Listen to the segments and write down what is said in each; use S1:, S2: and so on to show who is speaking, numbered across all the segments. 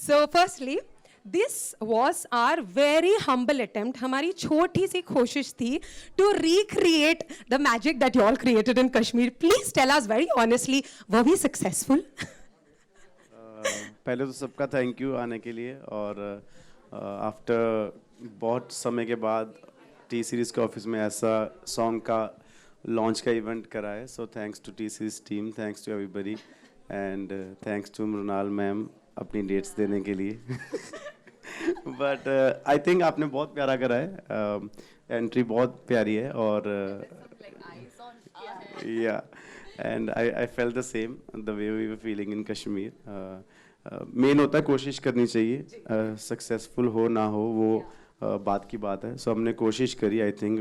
S1: So firstly, this was our very humble attempt. हमारी छोटी सी कोशिश थी to recreate the magic that you all created in Kashmir. Please tell us very honestly, were we successful?
S2: पहले तो सबका thank you आने के लिए और आफ्टर बहुत समय के बाद टी सीरीज़ के ऑफिस में ऐसा सॉन्ग का लॉन्च का इवेंट करा है. So thanks to T series team, thanks to everybody and thanks to Mrinal ma'am अपनी डेट्स देने के लिए. बट आई थिंक आपने बहुत प्यारा करा है. एंट्री बहुत प्यारी है और या and I felt the same the way we were feeling in Kashmir. Main होता है कोशिश करनी चाहिए, सक्सेसफुल हो ना हो वो बात की बात है. सो हमने कोशिश करी, आई थिंक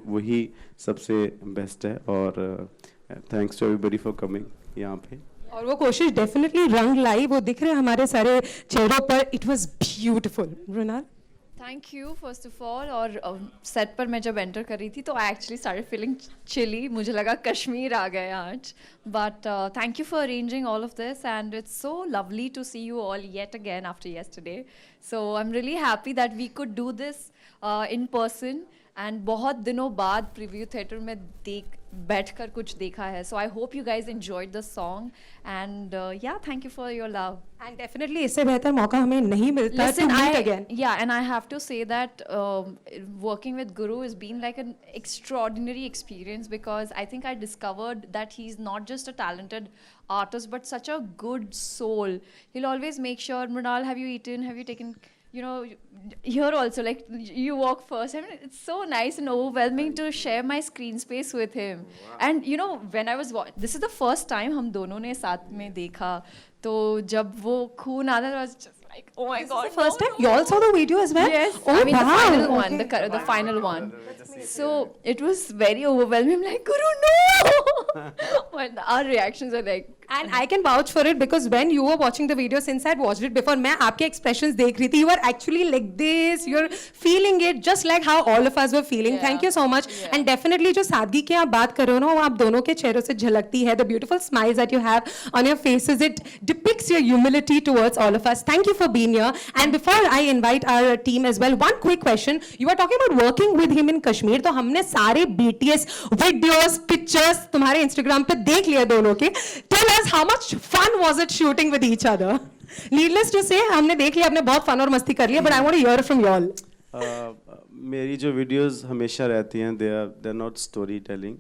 S2: वही सबसे बेस्ट है और thanks to everybody for coming यहाँ पे.
S1: और वो कोशिश डेफिनेटली रंग लाई, वो दिख रहे हैं हमारे सारे चेहरों पर. It was beautiful. Mrinal,
S3: thank you first of all. और सेट पर मैं जब एंटर कर रही थी तो I actually started feeling chilly. मुझे लगा कश्मीर आ गए आज. But thank you for arranging all of this and it's so lovely to see you all yet again after yesterday. So I am really happy that we could do this in person. And बहुत दिनों बाद preview theatre में बैठकर कुछ देखा है. So I hope you guys enjoyed the song and yeah thank you for your love.
S1: And definitely इससे बेहतर मौका हमें नहीं मिलता to meet again.
S3: Yeah, and I have to say that working with Guru has been like an extraordinary experience because I think I discovered that he's not just a talented artist but such a good soul. He'll always make sure, Mrinal, have you eaten? Have you taken? You know, here also, like, you walk first. I mean, it's so nice and overwhelming to share my screen space with him. Wow. And, you know, when I was this is the first time हम दोनों ने साथ में देखा. तो जब वो खून आया, I was just like, oh my God.
S1: First time? You all saw the video as well?
S3: Yes.
S1: Oh,
S3: I mean,
S1: wow.
S3: the final one,
S1: Okay.
S3: the final one. So it was very overwhelming. I'm like, Guru, no! But our reactions are like,
S1: And I can vouch for it because when you were watching the video, since I'd watched it before, मैं आपके expressions देख रही थी. You were actually like this. You're feeling it just like how all of us were feeling.
S3: Yeah.
S1: Thank you so much.
S3: Yeah.
S1: And definitely जो सादगी की आप बात कर रहे हो ना, वो आप दोनों के चेहरों से झलकती है. The beautiful smiles that you have on your faces, it depicts your humility towards all of us. Thank you for being here. And before I invite our team as well, one quick question. You were talking about working with him in Kashmir. तो हमने सारे BTS videos, pictures तुम्हारे Instagram पे देख लिए दोनों के. Tell us how much fun was it shooting with each other? Needless to say, हमने देख लिया, आपने बहुत फन और मस्ती कर लिया. But I want to hear from you all.
S2: मेरी जो वीडियोस हमेशा रहती हैं, they are not story telling.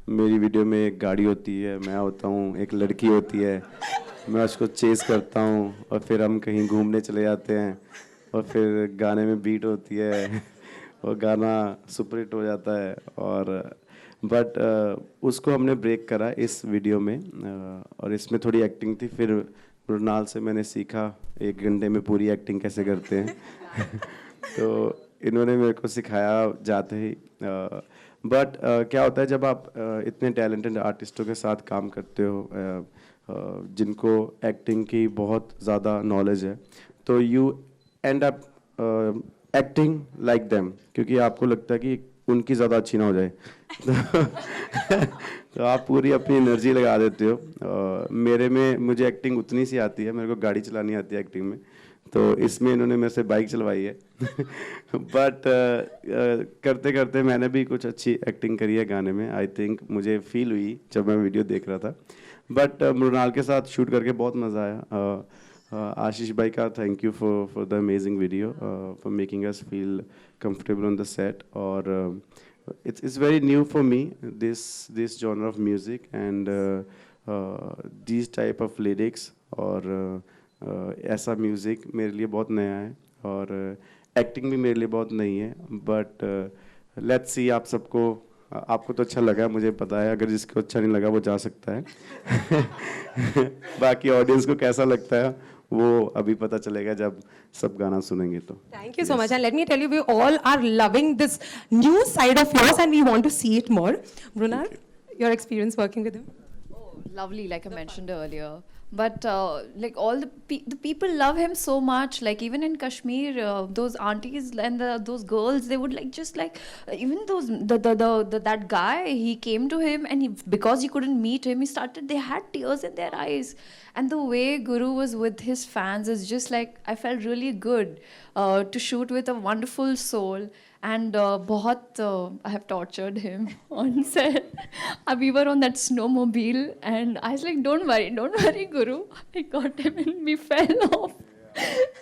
S2: मेरी वीडियो में एक गाड़ी होती है, मैं होता हूँ, एक लड़की होती है, मैं उसको चेस करता हूँ और फिर हम कहीं घूमने चले जाते हैं और फिर गाने में बीट होती है और गाना सुपरहिट हो जाता है. और बट उसको हमने ब्रेक करा इस वीडियो में और इसमें थोड़ी एक्टिंग थी. फिर मृणाल से मैंने सीखा 1 घंटे में पूरी एक्टिंग कैसे करते हैं. तो इन्होंने मेरे को सिखाया जाते ही. बट क्या होता है जब आप इतने टैलेंटेड आर्टिस्टों के साथ काम करते हो जिनको एक्टिंग की बहुत ज़्यादा नॉलेज है, तो you and up acting like them, क्योंकि आपको लगता है कि उनकी ज़्यादा अच्छी ना हो जाए. तो आप पूरी अपनी एनर्जी लगा देते हो. मुझे एक्टिंग उतनी सी आती है, मेरे को गाड़ी चलानी आती है एक्टिंग में, तो इसमें इन्होंने मेरे से बाइक चलवाई है. बट करते करते मैंने भी कुछ अच्छी एक्टिंग करी है गाने में. आई थिंक मुझे फील हुई जब मैं वीडियो देख रहा था. बट मृणाल के साथ शूट करके बहुत मज़ा आया. आशीष भाई का thank you for the amazing video, for making us feel comfortable on the set. और it's very new for me, this genre of music and these type of lyrics. और ऐसा म्यूज़िक मेरे लिए बहुत नया है और एक्टिंग भी मेरे लिए बहुत नई है. बट लेट्स सी, आपको तो अच्छा लगा, मुझे पता है. अगर जिसको अच्छा नहीं लगा वो जा सकता है. बाकी ऑडियंस को कैसा लगता है वो अभी पता चलेगा जब सब गाना सुनेंगे. तो
S1: Thank you so much. And let me tell you, we all are loving this new side of yours and we want to see it more. Mrunal, your experience working with him?
S3: oh, lovely, like I mentioned earlier. but like all the people love him so much. Like even in Kashmir, those aunties and those girls, they would like just like even those that guy, he came to him and because he couldn't meet him, they had tears in their eyes. And the way Guru was with his fans is just like, I felt really good to shoot with a wonderful soul. And I have tortured him on set. We were on that snowmobile, and I was like, don't worry, Guru. I got him, and we fell off.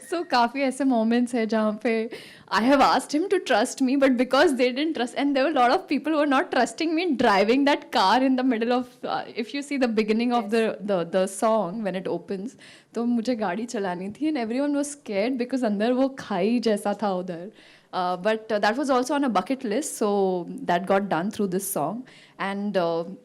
S3: So काफी ऐसे moments है जहाँ पे I have asked him to trust me, but because they didn't trust, and there were a lot of people who were not trusting me driving that car in the middle of. If you see the beginning of the song when it opens, तो मुझे गाड़ी चलानी थी, and everyone was scared because अंदर वो खाई जैसा था उधर. But that was also on a bucket list, so that got done through this song. And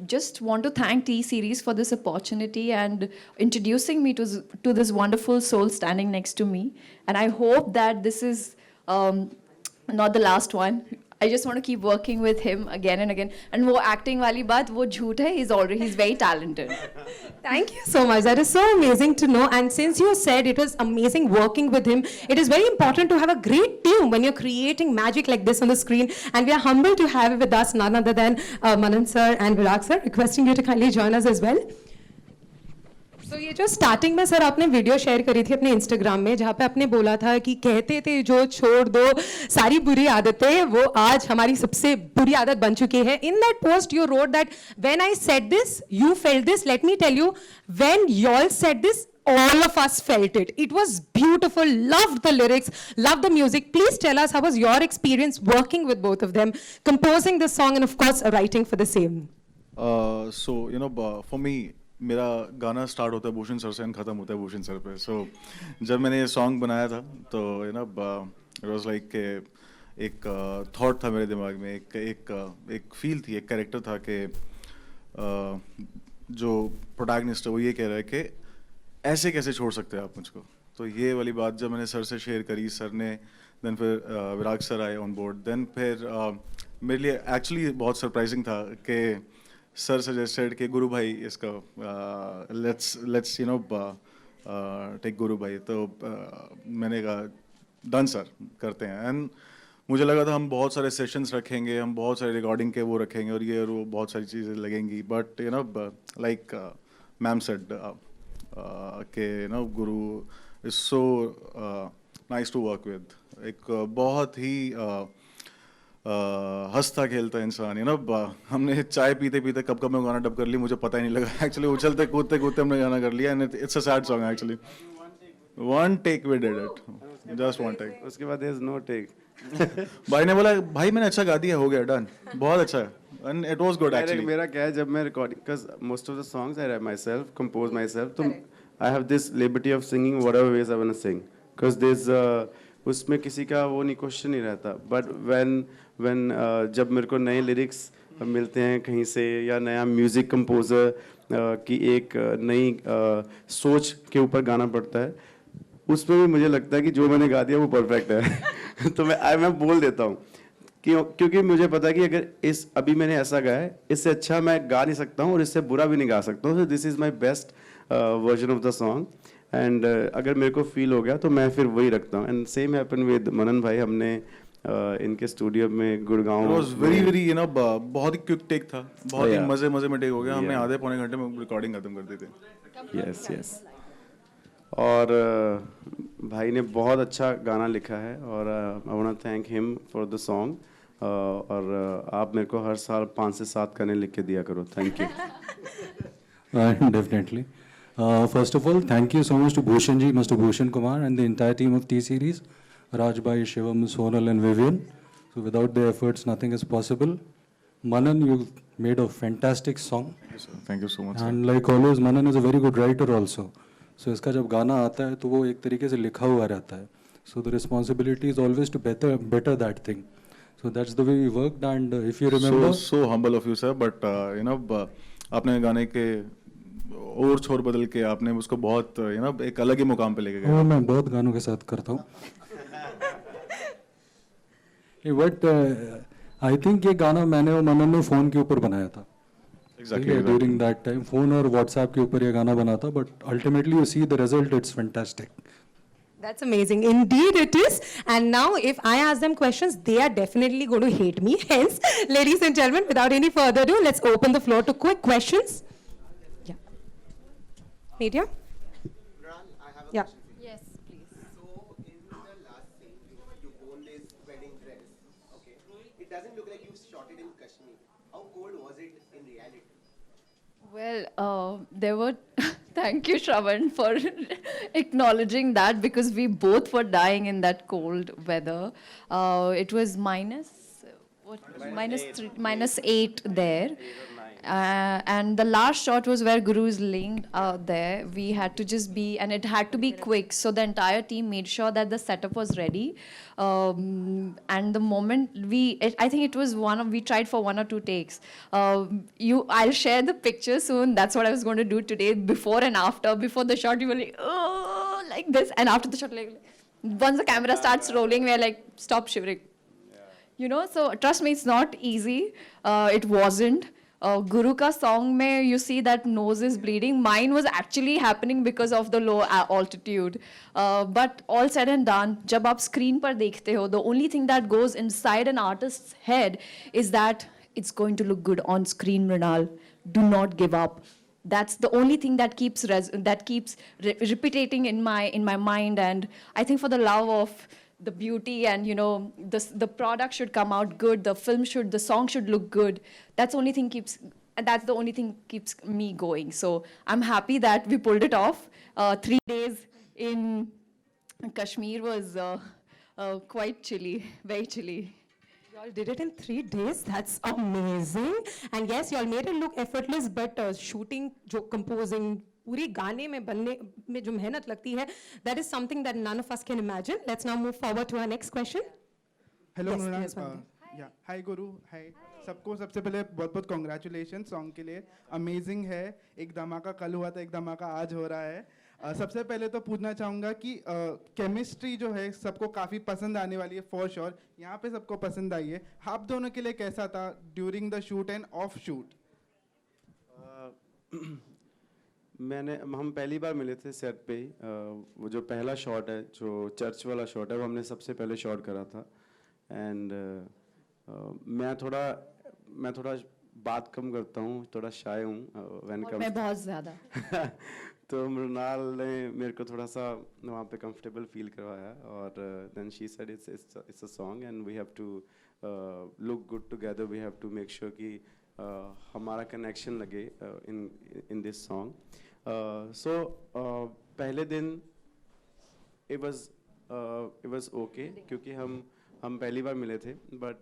S3: just want to thank T-Series for this opportunity and introducing me to this wonderful soul standing next to me. And I hope that this is not the last one. I just want to keep working with him again and again. And वो acting वाली बात वो झूठ है. He's very talented.
S1: Thank you so much. That is so amazing to know. And since you said it was amazing working with him, it is very important to have a great team when you're creating magic like this on the screen. And we are humbled to have with us none other than Manan sir and Virag sir. Requesting you to kindly join us as well. तो ये जो starting में sir आपने video share करी थी अपने Instagram में, जहाँ पे आपने बोला था कि कहते थे जो छोड़ दो सारी बुरी आदतें, वो आज हमारी सबसे बुरी आदत बन चुकी है. In that post you wrote that when I said this you felt this. Let me tell you, when y'all said this, all of us felt it. It was beautiful. Loved the lyrics, loved the music. Please tell us, how was your experience working with both of them, composing this song and of course writing for the same?
S4: So you know, for me, मेरा गाना start होता है Bhushan sir से and ख़त्म होता है Bhushan sir पे. सो जब मैंने ये सॉन्ग बनाया था तो you know it was like एक थॉट था मेरे दिमाग में, एक फील थी, एक कैरेक्टर था कि जो प्रोटैगनिस्ट है वो ये कह रहा है कि ऐसे कैसे छोड़ सकते हैं आप मुझको. तो ये वाली बात जब मैंने सर से शेयर करी, सर ने देन फिर विराग सर आए ऑन बोर्ड. देन फिर मेरे लिए एक्चुअली बहुत सरप्राइजिंग था कि सर सजेस्टेड कि गुरु भाई इसका लेट्स यू नो टेक गुरु भाई. तो मैंने कहा डन सर, करते हैं. एंड मुझे लगा था हम बहुत सारे सेशंस रखेंगे, हम बहुत सारे रिकॉर्डिंग के वो रखेंगे और ये और वो बहुत सारी चीज़ें लगेंगी. But you know like ma'am said के you know Guru is so nice to work with. एक बहुत ही हंसता खेलता इंसान. यू नो हमने चाय पीते पीते कब में गाना डब कर लिया, मुझे पता ही नहीं लगा. एक्चुअली उछलते कूदते कूदते हमने गाना कर लिया. And it's a sad song actually. One take we did it, just one take.
S2: उसके बाद देयर इज नो टेक.
S4: भाई ने बोला भाई मैंने अच्छा गा दिया, हो गया, डन, बहुत अच्छा है. And it was good actually.
S2: मेरा क्या है, जब मैं recording, because most of the songs I write myself, compose myself, तो I have this liberty of singing whatever ways I want to sing, because there उसमें किसी का वो नहीं, क्वेश्चन नहीं रहता. बट व्हेन जब मेरे को नए लिरिक्स मिलते हैं कहीं से या नया म्यूज़िक कंपोज़र की एक नई सोच के ऊपर गाना पड़ता है, उसमें भी मुझे लगता है कि जो मैंने गा दिया वो परफेक्ट है. तो मैं बोल देता हूँ क्योंकि मुझे पता है कि अगर अभी मैंने ऐसा गाया है, इससे अच्छा मैं गा नहीं सकता हूँ और इससे बुरा भी नहीं गा सकता हूँ. So this is my best version of the song. And अगर मेरे को फील हो गया तो मैं फिर वही रखता हूँ. एंड सेम हैपन विद मनन भाई. हमने इनके स्टूडियो में Gurgaon,
S4: was very you know बहुत ही क्विक टेक था, बहुत ही मजे में टेक हो गया. हमने आधे पौने घंटे में रिकॉर्डिंग खत्म कर दी थी.
S2: यस. और भाई ने बहुत अच्छा गाना लिखा है और I want to thank him for the song. और आप मेरे को हर साल 5 से 7 गाने लिख के दिया करो. Thank you.
S5: Definitely. First of all, thank you so much to Bhushan ji, Mr. Bhushan Kumar, and the entire team of T-Series, Raj Bhai, Shivam, Sonal, and Vivian. So without their efforts, nothing is possible. Manan, you made a fantastic song.
S4: Yes, sir. Thank you so much.
S5: And like always, Manan is a very good writer also. So इसका जब गाना आता है तो वो एक तरीके से लिखा हुआ रहता है. So the responsibility is always to better that thing. So that's the way we worked. And if you remember,
S4: so humble of you, sir. But you know, आपने गाने के और छोर बदल के आपने उसको बहुत यू नो एक अलग ही मुकाम पे लेके गए.
S5: मैं बहुत गानों के साथ करता हूँ. बट आई थिंक ये गाना मैंने और मनन ने फोन के ऊपर बनाया था.
S4: Exactly.
S5: During that time phone और व्हाट्सएप के ऊपर ये गाना बना था, but ultimately you see the result, it's fantastic.
S1: That's amazing. Indeed, it is. And now, if I ask them questions, they are definitely going to hate me. Hence, ladies and gentlemen, without any further ado, let's open the floor to quick questions. Yeah. Media? Yeah.
S3: Yes, please.
S6: So in the last scene, you own this wedding dress. Okay, it doesn't look like you shot it in Kashmir. How cold was it in reality?
S3: Well, there were. Thank you, Shravan, for acknowledging that because we both were dying in that cold weather. It was minus, what? -8 there. And the last shot was where Guru is laying there. We had to just be, and it had to be quick. So the entire team made sure that the setup was ready. And the moment I think it was we tried for 1 or 2 takes. I'll share the picture soon. That's what I was going to do today, before and after. Before the shot, you were like, oh, like this. And after the shot, like, once the camera starts rolling, we're like, stop shivering. You know, so trust me, it's not easy. It wasn't. Guru ka song mein, you see that nose is bleeding. Mine was actually happening because of the low altitude. But all said and done, jab aap screen par dekhte ho, the only thing that goes inside an artist's head is that it's going to look good on screen, Mrinal. Do not give up. That's the only thing that keeps repeating in my mind. And I think for the love of the beauty and, you know, the product should come out good, the song should look good. That's the only thing keeps me going. So I'm happy that we pulled it off. 3 days in Kashmir was quite chilly, very chilly.
S1: Y'all did it in 3 days. That's amazing. And yes, y'all made it look effortless, but shooting, जो composing, पूरी गाने में बनने में जो मेहनत लगती है, that is something that none of us can imagine. Let's now move forward to our next question.
S7: Hello
S1: Yes,
S7: Mrinal,
S1: yes, Mandeep.
S7: या हाय गुरु, हाय सबको. सबसे पहले बहुत बहुत कॉन्ग्रेचुलेशन सॉन्ग के लिए. अमेजिंग है. एक धमाका कल हुआ था, एक धमाका आज हो रहा है. सबसे पहले तो पूछना चाहूँगा कि केमिस्ट्री जो है सबको काफ़ी पसंद आने वाली है फॉर श्योर. यहाँ पे सबको पसंद आई है. आप दोनों के लिए कैसा था during the shoot end of shoot?
S2: हम पहली बार मिले थे सेट पे ही. वो जो पहला शॉट है, जो चर्च वाला शॉट है, वो हमने सबसे पहले शॉट करा था. एंड मैं थोड़ा बात कम करता हूँ, थोड़ा शाय हूँ व्हेन
S3: और मैं बहुत ज़्यादा.
S2: तो मृणाल ने मेरे को थोड़ा सा वहाँ पे कंफर्टेबल फील करवाया. और then she said it's a song and we have to look good together. We have to make sure कि हमारा कनेक्शन लगे इन दिस सॉन्ग. सो पहले दिन इट वाज ओके, क्योंकि हम पहली बार मिले थे. बट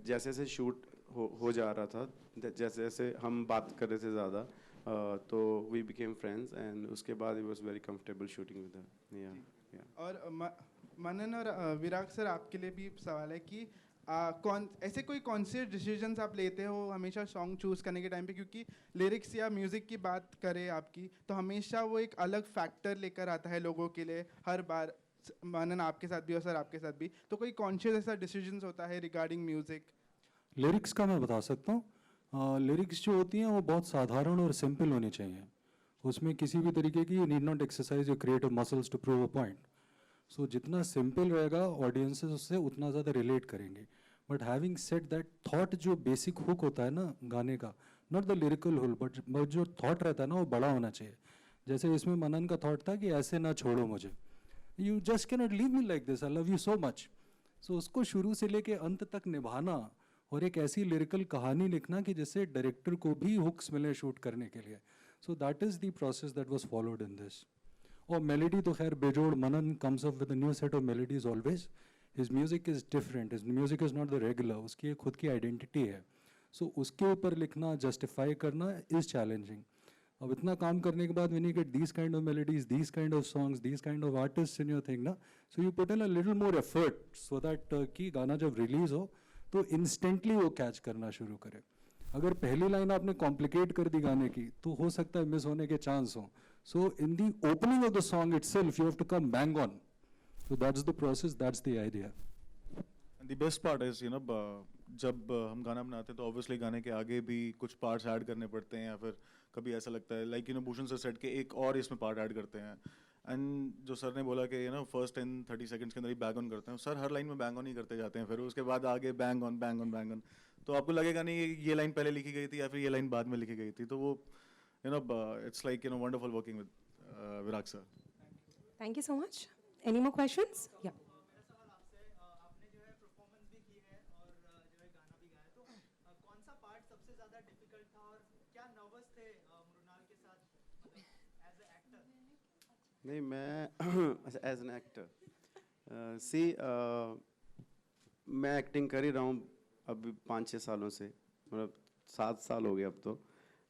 S2: जैसे जैसे शूट हो जा रहा था, जैसे जैसे हम बात कर रहे थे ज़्यादा, तो वी बिकेम फ्रेंड्स. एंड उसके बाद it was very comfortable shooting with her.
S7: और मनन और विराग सर, आपके लिए भी सवाल है कि ऐसे कोई कॉन्शियस डिसीजंस आप लेते हो हमेशा सॉन्ग चूज़ करने के टाइम पे? क्योंकि लिरिक्स या म्यूज़िक की बात करें आपकी, तो हमेशा वो एक अलग फैक्टर लेकर आता है लोगों के लिए हर बार. मनन आपके साथ भी और सर आपके साथ भी, तो कोई कॉन्शियस ऐसा डिसीजंस होता है रिगार्डिंग म्यूज़िक?
S5: लिरिक्स का मैं बता सकता हूँ. लिरिक्स जो होती हैं वो बहुत साधारण और सिंपल होनी चाहिए. उसमें किसी भी तरीके की you need not exercise your creative muscles to prove a point. So जितना सिंपल रहेगा ऑडियंसेस उससे उतना ज़्यादा रिलेट करेंगे. But having said that, thought जो बेसिक हुक होता है ना गाने का, not the lyrical hull, but जो थॉट रहता है ना वो बड़ा होना चाहिए. जैसे इसमें मनन का थॉट था कि ऐसे ना छोड़ो मुझे, you just can not leave me like this, I love you so much. So उसको शुरू से लेके अंत तक निभाना और एक ऐसी लिरिकल कहानी लिखना कि जिससे डायरेक्टर को भी हुक्स मिले शूट करने के लिए. So that is the process that was followed in this. और मेलोडी तो खैर बेजोड़, Manan comes up with a new set of melodies always. His music is different, his music is not the regular, उसकी एक खुद की आइडेंटिटी है. सो उसके ऊपर लिखना, जस्टिफाई करना इज़ चैलेंजिंग. अब इतना काम करने के बाद when you get these kind of melodies, these kind of songs, these kind of artists in your thing ना, so you put in a little more effort so that कि गाना जब रिलीज हो तो इंस्टेंटली वो कैच करना शुरू करे. अगर पहली लाइन आपने कॉम्प्लिकेट कर दी गाने की तो हो सकता है मिस होने के चांस हो. So in the opening of the song itself you have to come bang on. So that's the process, that's the idea.
S4: The best part is you know जब हम गाना बनाते हैं तो ऑब्वियसली गाने के आगे भी कुछ पार्ट्स ऐड करने पड़ते हैं, या फिर कभी ऐसा लगता है like you know Bhushan sir set के एक और इसमें पार्ट ऐड करते हैं। एंड जो सर ने बोला कि यू नो फर्स्ट 10-30 सेकंड्स के अंदर ही बैंग ऑन करते हैं, सर हर लाइन में बैंग ऑन ही करते जाते हैं, फिर उसके बाद आगे bang on bang on bang on. तो आपको लगेगा नहीं ये लाइन पहले लिखी गई थी या फिर ये लाइन बाद में लिखी गई थी। तो वो you know it's like you know wonderful working with Virag sir.
S1: Thank you so much. Any more questions? Yeah.
S8: मेरा सवाल आपसे आपने जो है परफॉर्मेंस भी की है और जो है गाना भी गाया, तो कौन सा पार्ट सबसे ज़्यादा डिफिकल्ट था और क्या नर्वस थे मृणाल के साथ एज ए एक्टर?
S2: नहीं, मैं एज एन एक्टर सी मैं एक्टिंग कर ही रहा हूँ अभी 5-6 सालों से, मतलब 7 साल हो गए अब तो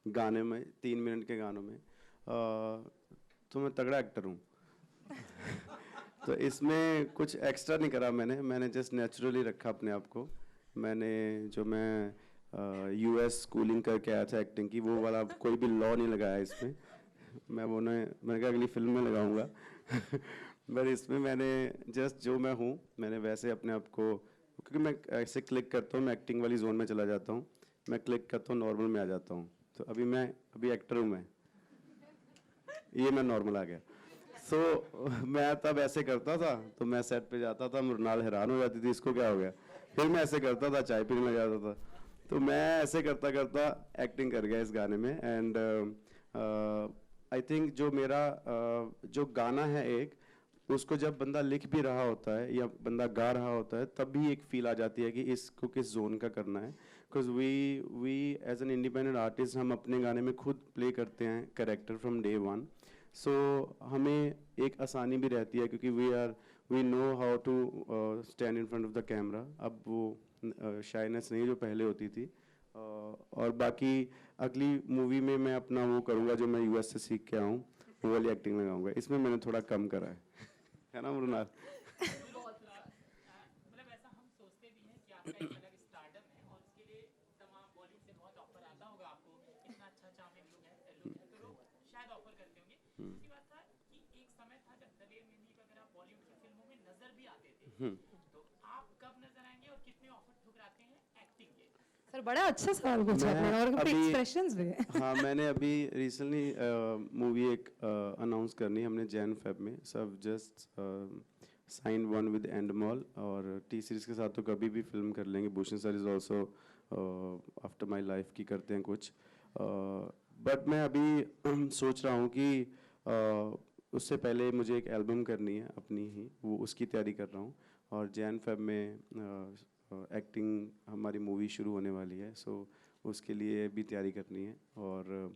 S2: गाने में, 3 मिनट के गानों में। तो मैं तगड़ा एक्टर हूँ। तो इसमें कुछ एक्स्ट्रा नहीं करा मैंने जस्ट नेचुरली रखा अपने आप को। मैं यूएस स्कूलिंग करके आया था एक्टिंग की, वो वाला कोई भी लॉ नहीं लगाया इसमें। मैंने कहा अगली फिल्म में लगाऊंगा। पर इसमें मैंने जस्ट जो मैं हूँ मैंने वैसे अपने आप को, क्योंकि मैं ऐसे क्लिक करता हूँ, मैं एक्टिंग वाली जोन में चला जाता हूँ, मैं क्लिक करता हूँ नॉर्मल में आ जाता हूँ। तो अभी एक्टर हूँ मैं, ये मैं नॉर्मल आ गया। सो मैं तब ऐसे करता था, तो मैं सेट पे जाता था, मृणाल हैरान हो जाती थी इसको क्या हो गया। फिर मैं ऐसे करता था, चाय पीने लग जाता था। तो मैं ऐसे करता करता एक्टिंग कर गया इस गाने में। एंड आई थिंक जो मेरा जो गाना है एक, उसको जब बंदा लिख भी रहा होता है या बंदा गा रहा होता है, तब भी एक फील आ जाती है कि इसको किस जोन का करना है। Because we as an independent artist हम अपने गाने में खुद प्ले करते हैं character from day one. So हमें एक आसानी भी रहती है, क्योंकि we know how to stand in front of the camera. अब वो शाइनेस नहीं जो पहले होती थी। और बाकी अगली मूवी में मैं अपना वो करूँगा जो मैं यूएस से सीख के आऊँ, वो वाली एक्टिंग में गाऊंगा। इसमें मैंने थोड़ा कम करा है ना मृणाल?
S9: मतलब ऐसा हम सोचते भी हैं कि आपका एक अलग स्टारडम है और उसके लिए तमाम बॉलीवुड से बहुत ऑफर आता होगा आपको, इतना अच्छा चार्मिंग लुक है तो लोग शायद ऑफर करते होंगे। दूसरी बात था कि एक समय था जब दलेर मेहंदी वगैरह बॉलीवुड की फिल्मों में नजर भी आते थे, तो आप कब नजर आएंगे और कितने ऑफर ठुकराते हैं एक्टिंग के?
S1: सर बड़ा अच्छा सवाल पूछा आपने, और एक्सप्रेशंस भी।
S2: हाँ, मैंने अभी रिसेंटली मूवी एक अनाउंस करनी है हमने Jan-Feb में। सब जस्ट साइन वन विद एंडमॉल, और टी सीरीज के साथ तो कभी भी फिल्म कर लेंगे। Bhushan sir is also after my life की करते हैं कुछ। बट मैं अभी सोच रहा हूँ कि उससे पहले मुझे एक एल्बम करनी है अपनी ही, वो उसकी तैयारी कर रहा हूँ। और Jan-Feb में एक्टिंग हमारी मूवी शुरू होने वाली है। सो उसके लिए भी तैयारी करनी है। और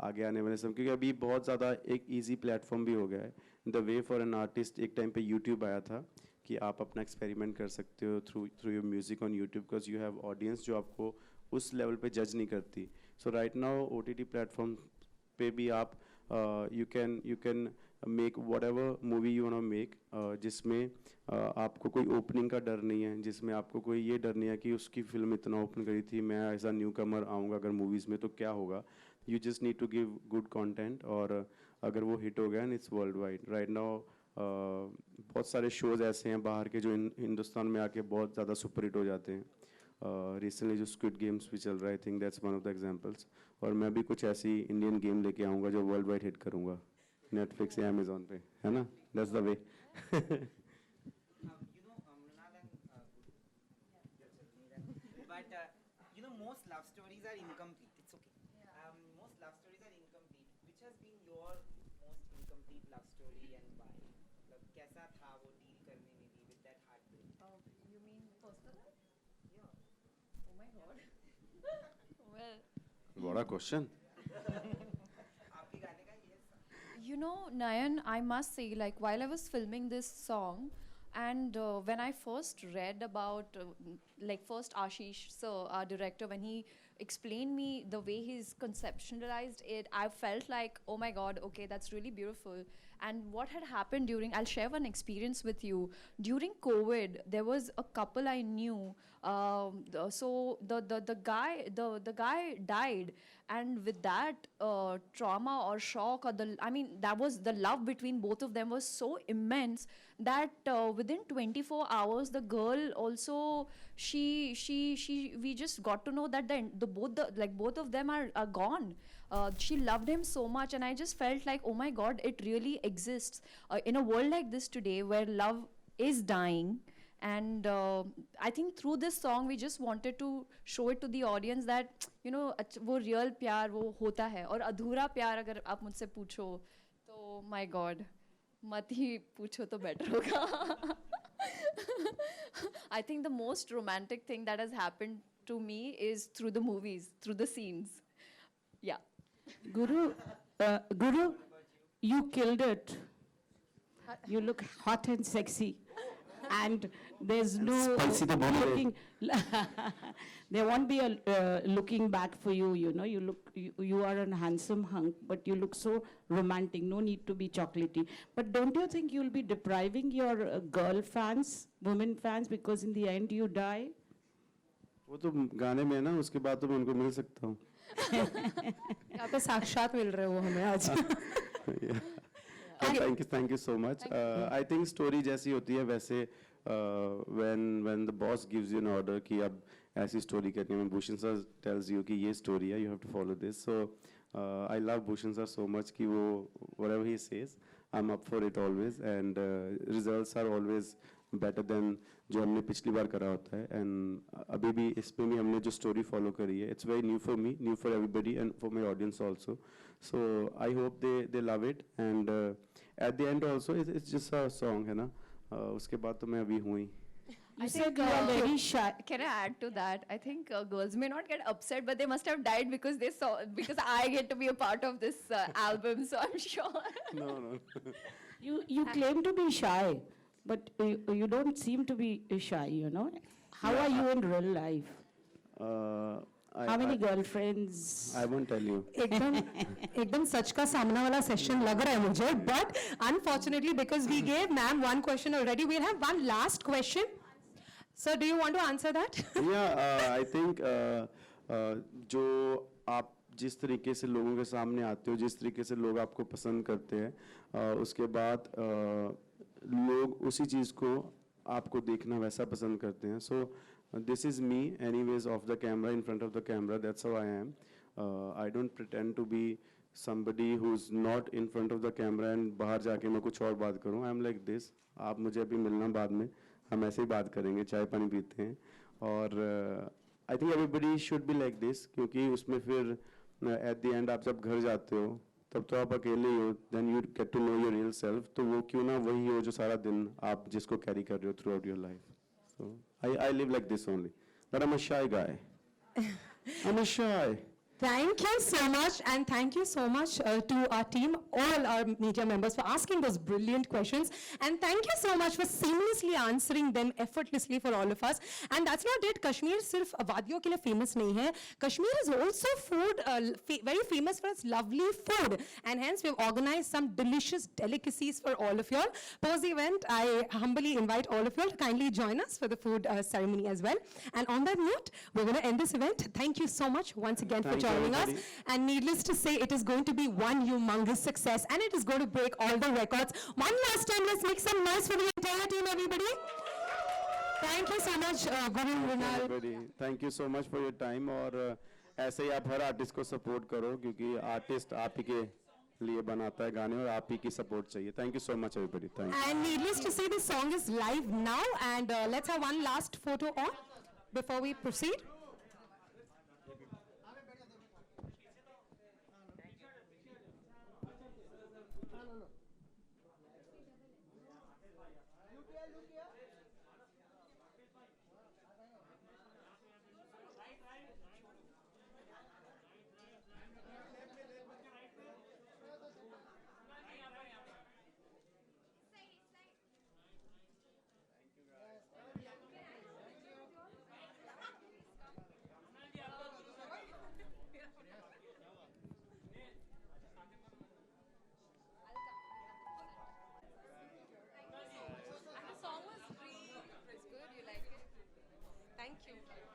S2: आगे आने वाले समय, क्योंकि अभी बहुत ज़्यादा एक इजी प्लेटफॉर्म भी हो गया है। The way for an artist, एक टाइम पे यूट्यूब आया था कि आप अपना एक्सपेरिमेंट कर सकते हो through your music on YouTube, because you have audience जो आपको उस लेवल पे जज नहीं करती। So right now OTT platform पे भी आप you can make whatever movie you want to make, जिसमें आपको कोई ओपनिंग का डर नहीं है, जिसमें आपको कोई ये डर नहीं है कि उसकी फिल्म इतना ओपन करी थी, मैं एज अ न्यू कमर आऊँगा अगर मूवीज़ में तो क्या होगा। You just need to give good content, और अगर वो हिट हो गया and it's worldwide. Right now बहुत सारे शोज़ ऐसे हैं बाहर के जो हिंदुस्तान में आके बहुत ज़्यादा सुपर हिट हो जाते हैं। रिसेंटली जो स्क्विड गेम्स भी चल रहा है, I think that's one of the examples. और मैं भी कुछ ऐसी इंडियन गेम लेके आऊँगा जो वर्ल्ड वाइड हिट करूँगा नेटफ्लिक्स या अमेजोन पे, है ना? That's the way.
S6: Mrinal and but most love stories are incomplete. It's okay. Most love stories are incomplete. Which has been your most incomplete love story and why? मतलब कैसा था वो deal करने में भी with that heartbreak?
S3: You mean personal?
S6: Yeah.
S3: Oh my god. Well,
S2: बड़ा question.
S6: आपके गाने का ये
S3: you know, Nayan, I must say, like, while I was filming this song, and when I first read about, first Ashish sir, our director, when he explained me the way he's conceptualized it, I felt like, oh my god, okay, that's really beautiful. And what had happened during, I'll share one experience with you. During COVID, there was a couple I knew. So the guy died, and with that trauma or shock, or I mean, that was the love between both of them was so immense that within 24 hours, the girl also, we just got to know that both of them are gone. She loved him so much, and I just felt like, oh my God, it really exists in a world like this today, where love is dying. And I think through this song we just wanted to show it to the audience that, you know, वो real प्यार वो होता है, और अधूरा प्यार अगर आप मुझसे पूछो तो my God, मत ही पूछो तो better होगा. I think the most romantic thing that has happened to me is through the movies, through the scenes. Yeah.
S10: Guru, you killed it. You look hot and sexy. And there's no
S2: Spicy to bone
S10: looking. There won't be a looking back for you. You know, you are a handsome hunk, but you look so romantic. No need to be chocolatey. But don't you think you'll be depriving your girl fans, women fans, because in the end you die?
S2: वो तो गाने में है ना, उसके बाद तो मैं उनको मिल सकता हूँ.
S1: यहाँ पे साक्षात मिल रहे हो हमें आज.
S2: Yeah. Thank you so much. I think story जैसी होती है वैसे when the boss gives you an order कि अब ऐसी story करनी है, Bhushan sir tells you कि ये story है, you have to follow this. So I love Bhushan sir so much कि वो whatever he says, I'm up for it always, and results are always better than जो हमने पिछली बार करा होता है. And अभी भी इसमें भी हमने जो story follow करी है, it's very new for me, new for everybody, and for my audience also. So I hope they love it, and at the end also it's just a song है ना. उसके बाद तो मैं अभी हूँ ही.
S10: You said you are very shy.
S3: Can I add to that? I think girls may not get upset, but they must have died because because I get to be a part of this album, so I'm sure.
S2: No.
S10: You claim to be shy, but you don't seem to be shy, you know. How are you in real life? How many girlfriends?
S2: I won't tell you.
S1: एकदम सच का सामना वाला session लग रहा है मुझे, but unfortunately because we gave ma'am one question already, we'll have one last question. Sir, do you want to answer that?
S2: Yeah, I think जो आप जिस तरीके से लोगों के सामने आते हो, जिस तरीके से लोग आपको पसंद करते हैं, उसके बाद लोग उसी चीज़ को आपको देखना वैसा पसंद करते हैं. So this is me anyways off the camera, in front of the camera, that's how I am. I don't pretend to be somebody who's not in front of the camera and बाहर जाके मैं कुछ और बात करूँ. I'm like this. आप मुझे अभी मिलना बाद में, हम ऐसे ही बात करेंगे, चाय पानी पीते हैं. और I think everybody should be like this, क्योंकि उसमें फिर at the end आप जब घर जाते हो तब तो आप अकेले ही हो, then you get to know your real self. तो वो क्यों ना वही हो जो सारा दिन आप जिसको कैरी कर रहे हो throughout your life. So I live like this only, but I'm a shy guy. I'm a shy.
S1: Thank you so much, and thank you so much to our team, all our media members, for asking those brilliant questions, and thank you so much for seamlessly answering them effortlessly for all of us. And that's not it. Kashmir सिर्फ वादियों के लिए famous नहीं है. Kashmir is also very famous for its lovely food, and hence we've organized some delicious delicacies for all of you all. Post the event, I humbly invite all of you all to kindly join us for the food ceremony as well. And on that note, we're going to end this event. Thank you so much once again for joining us. And needless to say, it is going to be one humongous success, and it is going to break all the records. One last time, let's make some noise for the entire team, everybody. Thank you so much, Guru Runal.
S2: Everybody, thank you so much for your time. और ऐसे ही आप हर artist को support करो, क्योंकि artist आप ही के लिए बनाता है गाने, और आप ही की सपोर्ट चाहिए. Thank you so much, everybody. Thank you.
S1: And needless to say, this song is live now, and let's have one last photo on before we proceed. Thank you.